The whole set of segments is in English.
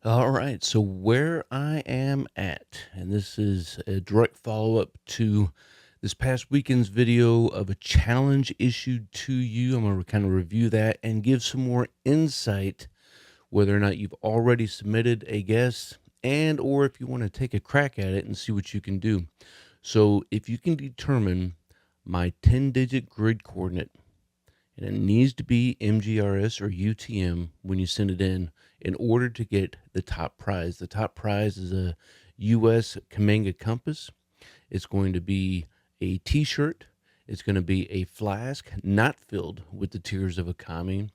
All right, so where I am at, and this is a direct follow up to this past weekend's video of a challenge issued to you. I'm going to kind of review that and give some more insight whether or not you've already submitted a guess and or if you want to take a crack at it and see what you can do. So, if you can determine my 10-digit grid coordinate, and it needs to be MGRS or UTM when you send it in order to get the top prize. The top prize is a US Kamanga compass. It's going to be a t-shirt. It's going to be a flask not filled with the tears of a kami,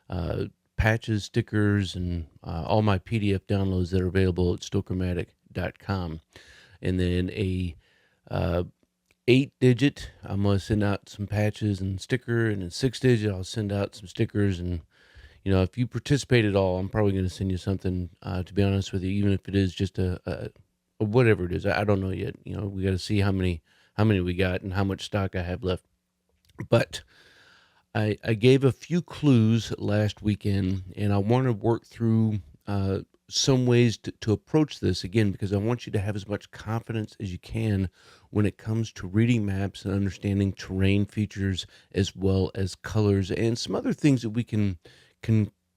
uh, patches, stickers, and all my PDF downloads that are available at STOKERMATIC.com. And then a uh, 8-digit, I'm gonna send out some patches and sticker, and then 6-digit, I'll send out some stickers. And if you participate at all, I'm probably gonna send you something. To be honest with you, even if it is just a whatever it is, I don't know yet. We got to see how many we got and how much stock I have left. But I gave a few clues last weekend, and I want to work through some ways to approach this again because I want you to have as much confidence as you can when it comes to reading maps and understanding terrain features as well as colors and some other things that we can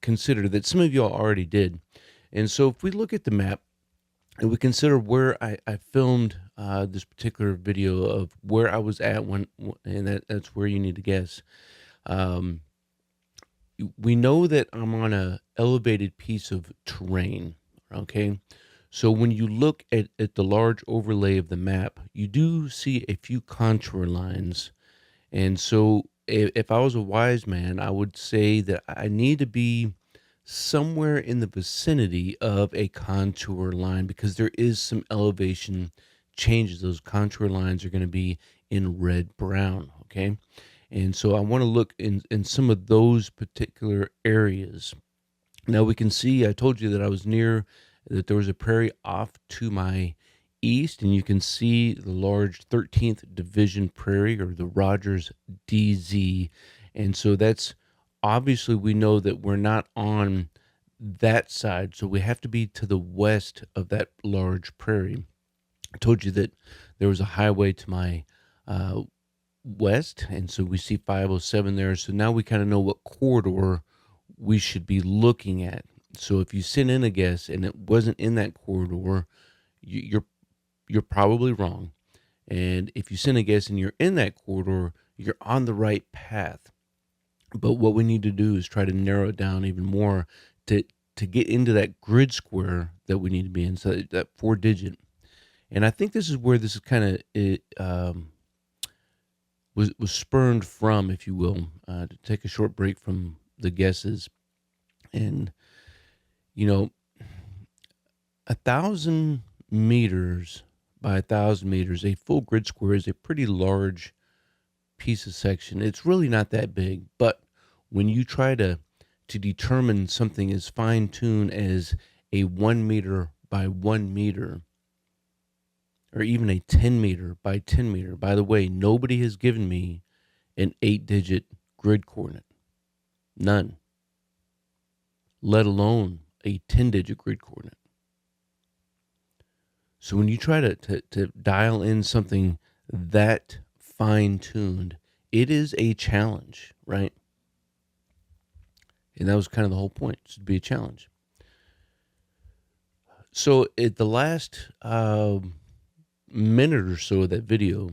consider that some of y'all already did. And so if we look at the map and we consider where I filmed this particular video of where I was at when, and that's where you need to guess. Um, we know that I'm on a elevated piece of terrain, okay? So when you look at the large overlay of the map, you do see a few contour lines. And so if I was a wise man, I would say that I need to be somewhere in the vicinity of a contour line because there is some elevation changes. Those contour lines are going to be in red brown, okay? And so I want to look in some of those particular areas. Now we can see, I told you that I was near, that there was a prairie off to my east, and you can see the large 13th Division Prairie or the Rogers DZ. And so that's obviously, we know that we're not on that side, so we have to be to the west of that large prairie. I told you that there was a highway to my uh, west, and so we see 507 there. So now we kind of know what corridor we should be looking at. So if you sent in a guess and it wasn't in that corridor, you're probably wrong. And if you send a guess and you're in that corridor, you're on the right path. But what we need to do is try to narrow it down even more to to get into that grid square that we need to be in. So that 4-digit, and I think this is where this is kind of it was spurned from, if you will, to take a short break from the guesses. And you know, 1,000 meters by 1,000 meters, a full grid square is a pretty large piece of section. It's really not that big, but when you try to determine something as fine tuned as a 1 meter by 1 meter, or even a 10 meter by 10 meter. By the way, nobody has given me an 8-digit grid coordinate. None. Let alone a 10-digit grid coordinate. So when you try to dial in something that fine tuned, it is a challenge, right? And that was kind of the whole point, to be a challenge. So at the last minute or so of that video,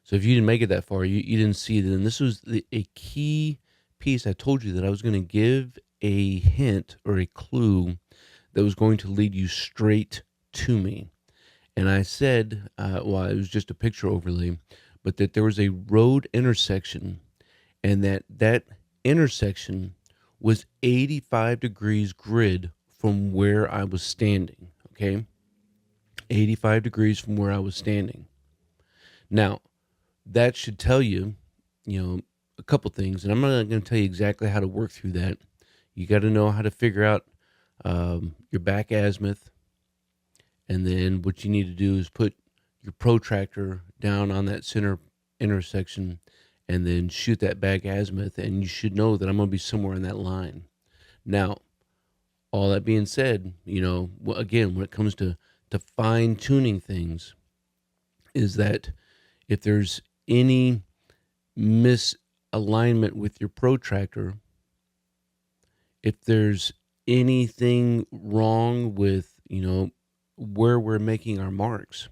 so if you didn't make it that far, you didn't see it. And this was a key piece. I told you that I was going to give a hint or a clue that was going to lead you straight to me. And I said, well, it was just a picture overlay, but that there was a road intersection, and that intersection was 85 degrees grid from where I was standing. Okay, 85 degrees from where I was standing. Now, that should tell you, a couple things, and I'm not going to tell you exactly how to work through that. You got to know how to figure out your back azimuth, and then what you need to do is put your protractor down on that center intersection and then shoot that back azimuth, and you should know that I'm going to be somewhere in that line. Now, All that being said, again, when it comes to fine tuning things, is that if there's any misalignment with your protractor, if there's anything wrong with, where we're making our marks,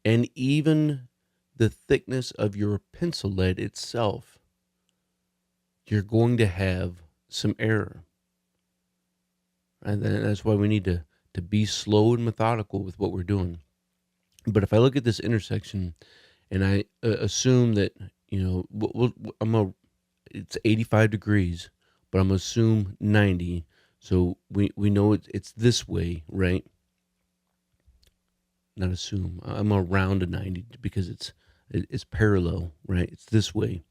and even the thickness of your pencil lead itself, you're going to have some error. And that's why we need to be slow and methodical with what we're doing. But if I look at this intersection and I assume that, it's 85 degrees, but I'm going to assume 90. So we know it's this way, right? Not assume. I'm going to round to 90 because it's parallel, right? It's this way.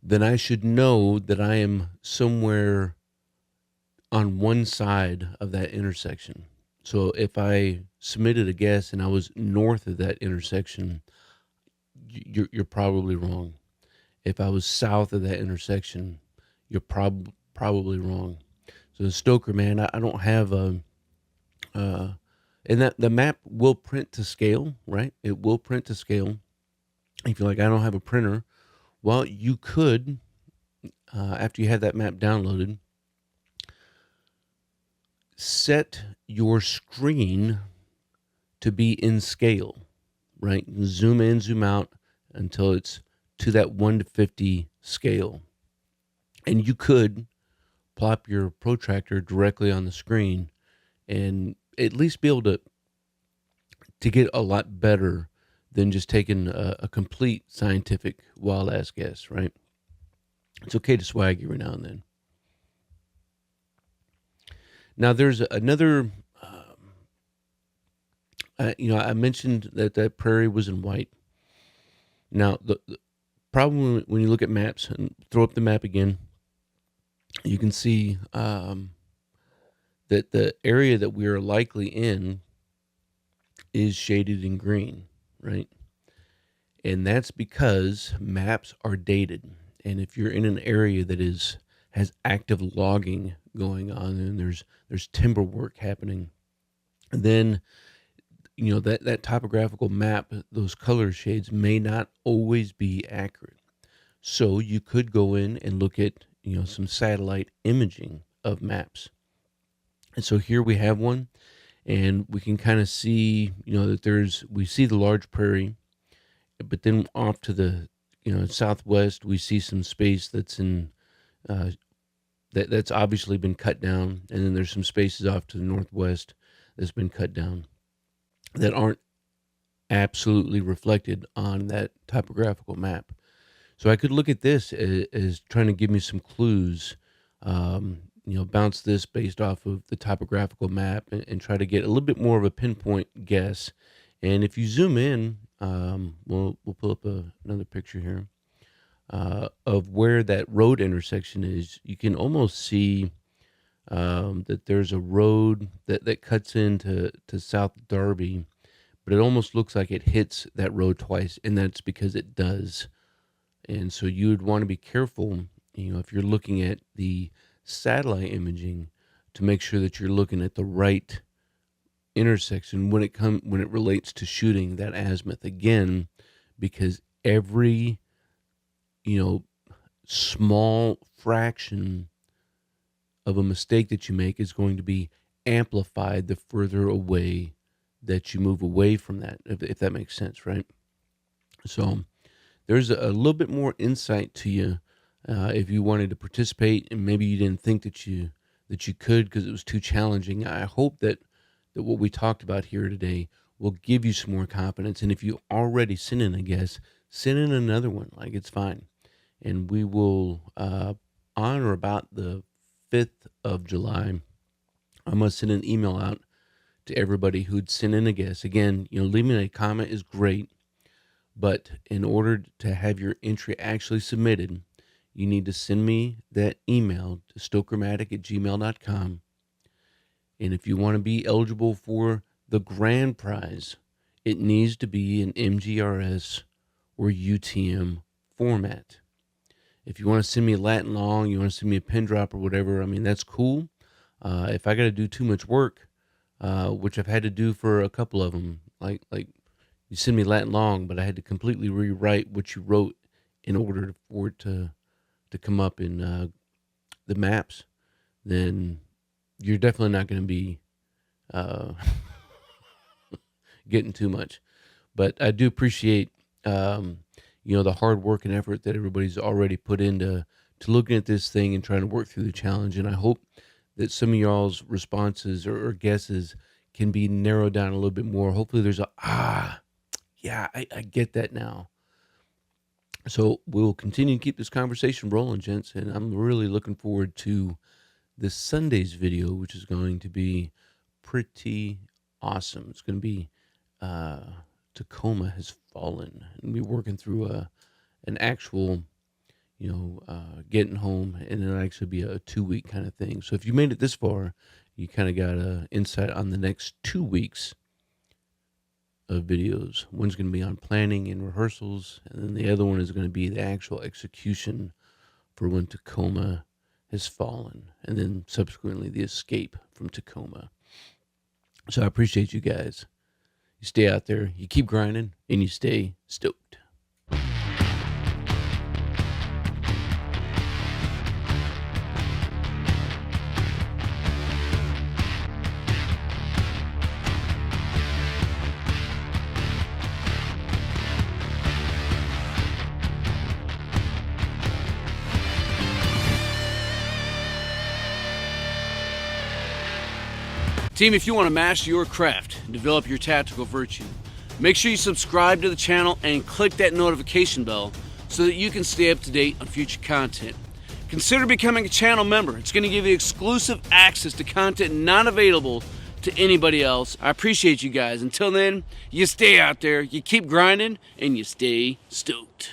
Then I should know that I am somewhere on one side of that intersection. So if I submitted a guess and I was north of that intersection, you're probably wrong. If I was south of that intersection, you're probably wrong. So the Stoker, man, I don't have and that the map will print to scale, right? It will print to scale. If you're like, I don't have a printer, well, you could, after you have that map downloaded, set your screen to be in scale, right? Zoom in, zoom out until it's to that 1 to 50 scale. And you could plop your protractor directly on the screen and at least be able to get a lot better than just taking a complete scientific wild ass guess, right? It's okay to swag every now and then. Now there's another, I mentioned that prairie was in white. Now the problem when you look at maps and throw up the map again, you can see that the area that we are likely in is shaded in green, right? And that's because maps are dated. And if you're in an area that has active logging going on and there's timber work happening, then that topographical map, those color shades may not always be accurate. So you could go in and look at some satellite imaging of maps. And so here we have one, and we can kind of see that we see the large prairie, but then off to the southwest we see some space that's in that's obviously been cut down, and then there's some spaces off to the northwest that's been cut down that aren't absolutely reflected on that topographical map. So I could look at this as trying to give me some clues, bounce this based off of the topographical map and try to get a little bit more of a pinpoint guess. And if you zoom in, we'll pull up another picture here of where that road intersection is. You can almost see that there's a road that cuts into South Darby, but it almost looks like it hits that road twice, and that's because it does. And so you would want to be careful, if you're looking at the satellite imaging, to make sure that you're looking at the right intersection when it relates to shooting that azimuth again, because every small fraction of a mistake that you make is going to be amplified the further away that you move away from that, if that makes sense, right? So there's a little bit more insight to you if you wanted to participate and maybe you didn't think that you could because it was too challenging. I hope that what we talked about here today will give you some more confidence. And if you already sent in a guess, send in another one. Like, it's fine. And we will, on or about the 5th of July, I'm going to send an email out to everybody who'd sent in a guess. Again, leaving a comment is great, but in order to have your entry actually submitted, you need to send me that email to stokermatic@gmail.com. And if you want to be eligible for the grand prize, it needs to be an MGRS or UTM format. If you want to send me a Latin long, you want to send me a pin drop or whatever, I mean, that's cool. If I got to do too much work, which I've had to do for a couple of them, like you send me Latin long, but I had to completely rewrite what you wrote in order for it to come up in the maps, then you're definitely not going to be getting too much. But I do appreciate the hard work and effort that everybody's already put into looking at this thing and trying to work through the challenge. And I hope that some of y'all's responses or guesses can be narrowed down a little bit more. Hopefully there's I get that now. So we'll continue to keep this conversation rolling, gents, and I'm really looking forward to this Sunday's video, which is going to be pretty awesome. It's going to be Tacoma Has Fallen, and we're working through an actual, getting home, and it'll actually be a 2-week kind of thing. So if you made it this far, you kind of got an insight on the next 2 weeks of videos. One's going to be on planning and rehearsals, and then the other one is going to be the actual execution for when Tacoma has fallen, and then subsequently the escape from Tacoma. So I appreciate you guys. You stay out there, you keep grinding, and you stay stoked. Team, if you want to master your craft and develop your tactical virtue, make sure you subscribe to the channel and click that notification bell so that you can stay up to date on future content. Consider becoming a channel member. It's going to give you exclusive access to content not available to anybody else. I appreciate you guys. Until then, you stay out there, you keep grinding, and you stay stoked.